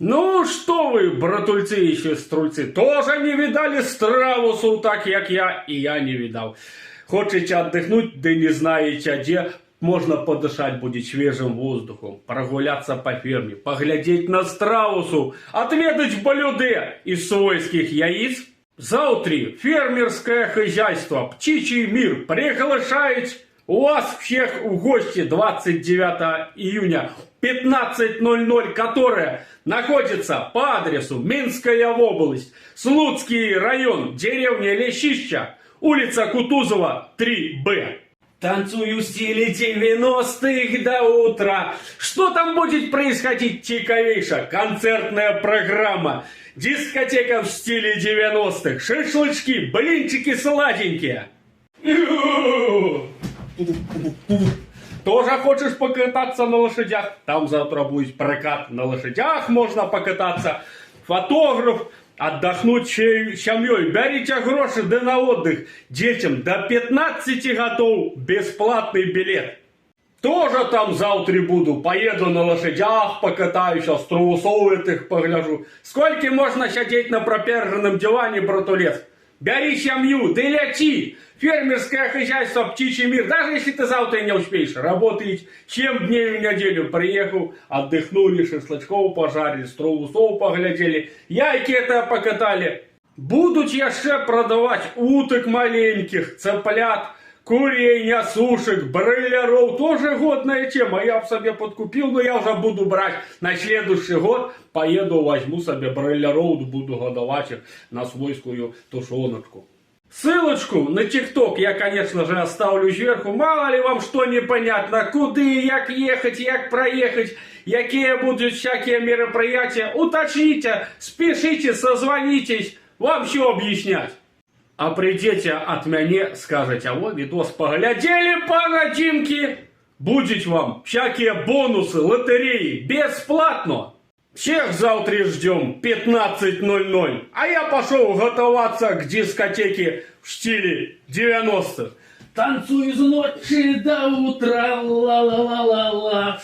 Ну, что вы, братульцы и сеструльцы, тоже не видали страусу, так как я, и я не видал. Хочете отдохнуть, да не знаете где, можно подышать будет свежим воздухом, прогуляться по ферме, поглядеть на страусу, отведать блюды из свойских яиц. Завтра фермерское хозяйство «Птичий мир» приглашает вас всех в гости 29 июня 15:00, которое находится по адресу Минская область, Слуцкий район, деревня Лещища, улица Кутузова, 3Б. Танцую в стиле 90-х до утра. Что там будет происходить, цікавейше? Концертная программа. Дискотека в стиле 90-х. Шашлычки, блинчики сладенькие. Тоже хочешь покататься на лошадях? Там завтра будет прокат на лошадях, можно покататься. Фотограф, отдохнуть семьей. Берите гроши да на отдых. Детям до 15 годов бесплатный билет. Тоже там завтра буду. Поеду на лошадях, покатаюсь, страусов этих погляжу. Сколько можно сидеть на проперженном диване, братулец? Бери семью, да лети. Фермерское хозяйство «Птичий мир». Даже если ты завтра не успеешь работать, 7 дней в неделю приехал, отдохнули, шашлычков пожарили, страусов поглядели, яйки это покатали. Будут еще продавать уток маленьких, цыплят, курей, нясушек, бройлеров. Тоже годная тема. Я в себе подкупил, но я уже буду брать на следующий год. Поеду, возьму себе бройлеров, буду годовать их на свойскую тушеночку. Ссылочку на ТикТок я, конечно же, оставлю сверху. Мало ли вам что непонятно, куды, як ехать, як проехать, какие будут всякие мероприятия. Уточните, спешите, созвонитесь, вам все объяснять. А придете от меня, скажете, а вот видос поглядели по годинке, будет вам всякие бонусы, лотереи, бесплатно. Всех завтра ждем 15:00, а я пошел готоваться к дискотеке в стиле 90-х. Танцую с ночи до утра, ла-ла-ла-ла-ла.